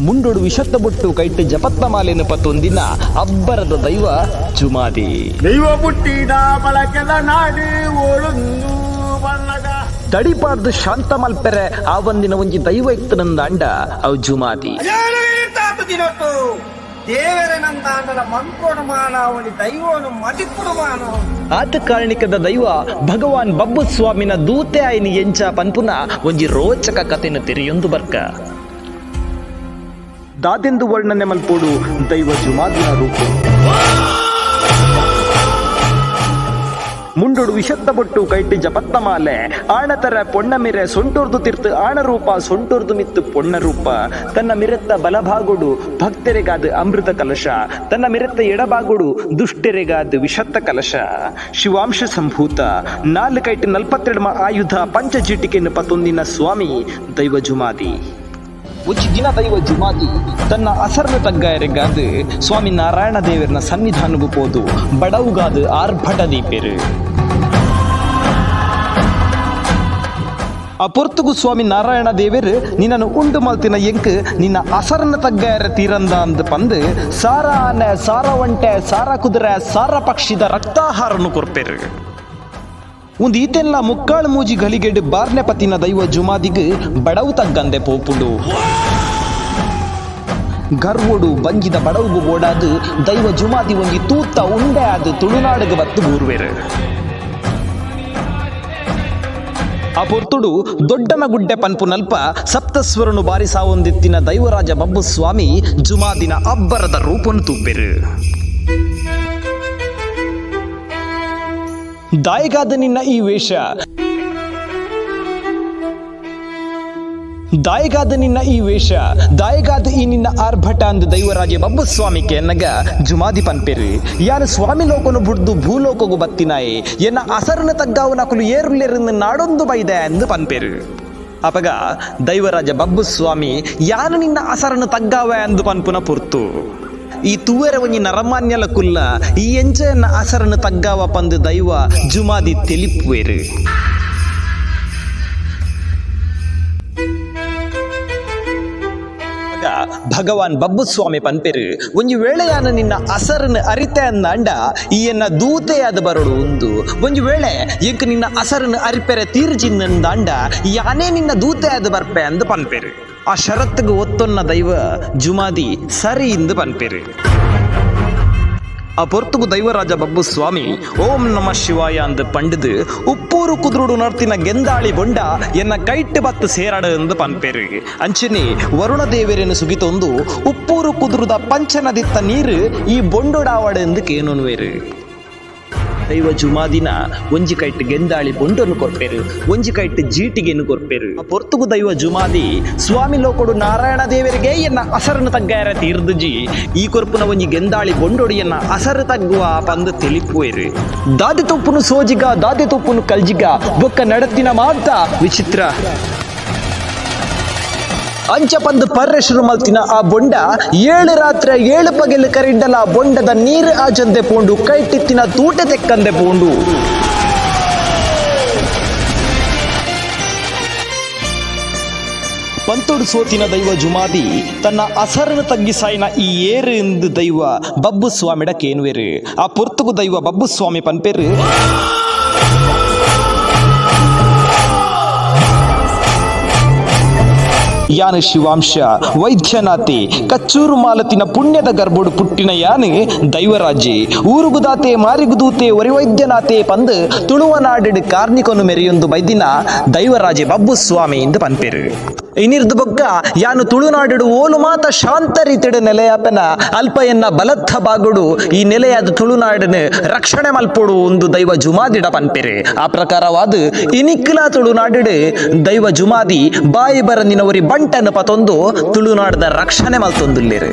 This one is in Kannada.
ಮುಂಡೊಡು ವಿಷತ್ತ ಬೊಟ್ಟು ಕೈಟ್ ಜಪತ್ತ ಮಾಲೆನ ಪತ್ತೊಂದಿನ ಅಬ್ಬರದ ದೈವ ಜುಮಾದಿ ದೈವ ಪುಟ್ಟಿದ ಬಳಕೆದ ನಾಡಿ ಓಳುಂದು ಬಣ್ಣಗ ತಡಿಪಾರ್ದು ಶಾಂತ ಮಲ್ಪೆರೆ ಆ ಒಂದಿನ ಒಂಜಿ ದೈವ ಇತ್ತನಂದ ಅಂಡ ಅವು ಜುಮಾದಿ ದೇವರನಂದಾಂಡಲ ಮಂಕೋಡು ಮಾನವನಿ ದೈವನು ಮದಿಪುಡು ಮಾನವ ಆತ ಕಾರಣಿಕದ ದೈವ ಭಗವಾನ್ ಬಬ್ಬು ಸ್ವಾಮಿನ ದೂತೆ ಆಯ್ನಿ ಎಂಚ ಪನ್ಪುನ ಒಂಜಿ ರೋಚಕ ಕಥೆನ ತೆರೆಯೊಂದು ಬರ್ಕ ದಾದೆಂದು ವರ್ಣನೆ ಮಲ್ಪೋಡು ದೈವ ಜುಮಾದಿನ ರೂಪ ಮುಂಡೊಡು ವಿಷತ್ತ ಬೊಟ್ಟು ಕೈಟ್ ಜಪತ್ತ ಮಾಲೆ ಆಣತರ ಪೊಣ್ಣ ಮಿರೆ ಸೊಂಟೋರ್ದು ತಿರ್ತು ಆಣರೂಪ ಸೊಂಟೋರ್ದು ಮಿತ್ತು ಪೊಣ್ಣ ರೂಪ ತನ್ನ ಮಿರೆತ್ತ ಬಲಭಾಗೊಡು ಭಕ್ತರಿಗಾದ ಅಮೃತ ಕಲಶ ತನ್ನ ಮಿರೆತ್ತ ಎಡಭಾಗೊಡು ದುಷ್ಟರಿಗಾದ ವಿಷತ್ತ ಕಲಶ ಶಿವಾಂಶ ಸಂಭೂತ ನಾಲ್ಕೈಟ್ 42 ಆಯುಧ ಪಂಚಜೀಟಿಕೆಯನ್ನು ಪತ್ತೊಂದಿನ ಸ್ವಾಮಿ ದೈವ ಜುಮಾದಿ ಉಚ್ಚಿ ದಿನ ದೈವ ಜುಮಾದಿ ತನ್ನ ಅಸರ್ನ ತಗ್ಗಾಯರೆಗಾದ ಸ್ವಾಮಿ ನಾರಾಯಣ ದೇವರನ ಸನ್ನಿಧಾನವು ಪೋದು ಬಡವುಗಾದ ಆರ್ಭಟ ದೀಪೆರು ಆ ಪೊರ್ತುಗು ಸ್ವಾಮಿ ನಾರಾಯಣ ದೇವರು ನಿನ್ನನ್ನು ಉಂಡು ಮಲ್ತಿನ ಎಂಕ್ ನಿನ್ನ ಅಸರನ ತಗ್ಗಾಯರ ತೀರಂದ ಅಂದ ಪಂದು ಸಾರ ಆನೆ ಸಾರ ಒಂಟೆ ಸಾರ ಕುದುರೆ ಸಾರ ಪಕ್ಷಿದ ರಕ್ತಾಹಾರನು ಕೊರ್ಪೆರು ಒಂದು ಈತೆಲ್ಲ ಮುಕ್ಕಾಳು ಮೂಜಿ ಗಳಿಗೆಡು ಬಾರ್ನೆ ಪತಿನ ದೈವ ಜುಮಾದಿಗ್ ಬಡವು ತಗ್ಗಂದೆ ಪೋಪುಂಡು ಗರ್ವೊಡು ಬಂಜಿದ ಬಡವು ಓಡಾದು ದೈವ ಜುಮಾದಿ ಒಂಜಿ ತೂತ ಉಂಡೆ ಆದು ತುಳುನಾಡಿಗೆ ಬತ್ತು ಗೂರ್ವೇರು ಆ ಪೊರ್ತುಡು ದೊಡ್ಡನ ಗುಡ್ಡೆ ಪನ್ಪು ನಲ್ಪ ಸಪ್ತಸ್ವರನು ಬಾರಿಸಾವೊಂದಿತ್ತಿನ ದೈವರಾಜ ಬಬ್ಬು ಸ್ವಾಮಿ ಜುಮಾದಿನ ಅಬ್ಬರದ ರೂಪನು ತುಬ್ಬೆರು ದಾಯಗಾದ ನಿನ್ನ ಈ ವೇಷ ದಾಯಗಾದ ಈ ನಿನ್ನ ಆರ್ಭಟ ಅಂದ ದೈವರಾಜ ಬಬ್ಬು ಸ್ವಾಮಿಗೆ ಎನ್ನಗ ಜುಮಾದಿ ಪನ್ಪೆರು ಯಾನು ಸ್ವಾಮಿ ಲೋಕನು ಬುಡ್ದು ಭೂಲೋಕಗು ಬತ್ತಿನಾಯೆ ಎನ್ನ ಅಸರನ ತಗ್ಗಾವು ನಕಲು ಏರುಲೆರನ್ನು ನಾಡೊಂದು ಬೈದೆ ಎಂದು ಪನ್ಪೆರು ಅಪಗ ದೈವರಾಜ ಬಬ್ಬು ಸ್ವಾಮಿ ಯಾನು ನಿನ್ನ ಅಸರನ ತಗ್ಗಾವ ಎಂದು ಪನ್ಪುನ ಪುರ್ತು ಈ ತೂವೆರ ಒಂಜಿ ನರಮಾನ್ಯಲ ಕುಲ್ಲ ಈ ಎಂಚೆಯನ್ನ ಅಸರನ್ನು ತಗ್ಗಾವ ಪಂದು ದೈವ ಜುಮಾದಿ ತೆಲಿಪುವೆರು ಭಗವಾನ್ ಬಬ್ಬು ಸ್ವಾಮಿ ಪನ್ಪೆರು ಒಂಜಿ ವೇಳೆಯಾನ ನಿನ್ನ ಅಸರನ್ನು ಅರಿತೆ ಅಂದ ಈ ಎನ್ನ ದೂತೆಯಾದ ಬರೋಡು ಒಂದು ಒಂಜಿ ವೇಳೆ ಎಂಕ್ ನಿನ್ನ ಅಸರನ್ನು ಅರಿಪೆರೆ ತೀರ್ಜಿಂದಂಡ ಯಾನೇ ನಿನ್ನ ದೂತೆಯಾದ ಬರ್ಪೆ ಅಂದು ಪನ್ಪೆರು ಆ ಷರತ್ತಿಗೆ ಒತ್ತೊನ್ನ ದೈವ ಜುಮಾದಿ ಸರಿ ಇಂದು ಪನ್ಪೆರು ಆ ಪೊರ್ತುಗು ದೈವರಾಜ ಬಬ್ಬು ಸ್ವಾಮಿ ಓಂ ನಮ ಶಿವಾಯ ಅಂದು ಪಂಡಿದು ಉಪ್ಪೂರು ಕುದುರುಡು ನರ್ತಿನ ಗೆಂದಾಳಿ ಬೊಂಡ ಎನ್ನ ಕೈಟ್ ಬತ್ತು ಸೇರಾಡ ಎಂದು ಪನ್ಪೆರು ಅಂಚನೆ ವರುಣ ದೇವರನ್ನು ಸುಗಿತೊಂದು ಉಪ್ಪೂರು ಕುದುರುದ ಪಂಚನದಿತ್ತ ನೀರು ಈ ಬೊಂಡೊಡಾವಡ ಎಂದು ಕೇನುನುವೆರು ದೈವ ಜುಮಾದಿನ ಒಂಜಿ ಕೈಟ್ ಗೆಂದಾಳಿ ಬೊಂಡನ್ನು ಕೊರ್ಪೆರು ಒಂಜಿ ಕೈಟ್ ಜೀಟಿಗೆನ್ನು ಕೊರ್ಪೆರು ಆ ಪೊರ್ತುಗು ದೈವ ಜುಮಾದಿ ಸ್ವಾಮಿ ಲೋಕೊಡು ನಾರಾಯಣ ದೇವರಿಗೆ ಎನ್ನ ಅಸರನ್ನು ತಗ್ಗಾರ ತೀರ್ದುಜಿ ಈ ಕೊರ್ಪುನ ಒಂಜಿ ಗೆಂದಾಳಿ ಬೊಂಡೊಡಿಯನ್ನ ಅಸರು ತಗ್ಗುವ ಪಂದು ತಿಳಿಪುವೆರು ದಾದಿ ತುಪ್ಪುನು ಸೋಜಿಗ ದಾದಿ ತುಪ್ಪುನು ಕಲ್ಜಿಗ ಬೊಕ್ಕ ನಡತಿನ ಮಾತ ವಿಚಿತ್ರ ಅಂಚ ಪಂದು ಪರ್ರೆಶರು ಮಲ್ತಿನ ಆ ಬೊಂಡ 7 ರಾತ್ರಿ 7 ಪಗೆಲು ಕರಿಡ್ಡಲ ಬೊಂಡದ ನೀರು ಆಚಂದೆ ಪೋಂಡು ಕೈಟಿತ್ತಿನ ತೂಟೆ ತೆಕ್ಕಂದೆ ಪೋಂಡು ಪಂತೋಡು ಸೋತಿನ ದೈವ ಜುಮಾದಿ ತನ್ನ ಅಸರನ್ನು ತಗ್ಗಿಸಾಯಿನ ಈ ಏರು ಎಂದು ದೈವ ಬಬ್ಬು ಸ್ವಾಮಿಡ ಕೇನುವೆರು ಆ ಪೊರ್ತುಗು ದೈವ ಬಬ್ಬು ಸ್ವಾಮಿ ಪನ್ಪೆರು ಯಾನು ಶಿವಾಂಶ ವೈದ್ಯನಾಥೆ ಕಚ್ಚೂರು ಮಾಲತಿನ ಪುಣ್ಯದ ಗರ್ಭೋಡು ಪುಟ್ಟಿನ ಯಾನು ದೈವರಾಜೆ ಊರುಗುದಾತೆ ಮಾರಿಗುದೂತೆ ಒರಿವೈದ್ಯನಾಥೆ ಪಂದು ತುಳುವನಾಡಿಡು ಕಾರ್ನಿಕೊನು ಮೆರೆಯೊಂದು ಬೈದಿನ ದೈವರಾಜೆ ಬಬ್ಬು ಸ್ವಾಮಿ ಎಂದು ಪನ್ಪೆರು ಇನಿರ್ದು ಬೊಕ್ಕ ಯಾನು ತುಳುನಾಡಿಡು ಓಲು ಮಾತ ಶಾಂತ ರೀತಿಡು ನೆಲೆಯಾಪನ ಅಲ್ಪ ಎನ್ನ ಬಲತ್ತ ಬಾಗುಡು ಈ ನೆಲೆಯಾದ ತುಳುನಾಡಿನ ರಕ್ಷಣೆ ಮಲ್ಪೋಡು ಒಂದು ದೈವ ಜುಮಾದಿಡ ಪನ್ಪೆರೆ ಆ ಪ್ರಕಾರವಾದ ಇನಿಕ್ಲ ತುಳುನಾಡಿಡು ದೈವ ಜುಮಾದಿ ಬಾಯಿ ಬರಂದಿನವರಿ ಬಂಟನ್ನು ಪತೊಂದು ತುಳುನಾಡದ ರಕ್ಷಣೆ ಮಲ್ತೊಂದುಲ್ಲೇರು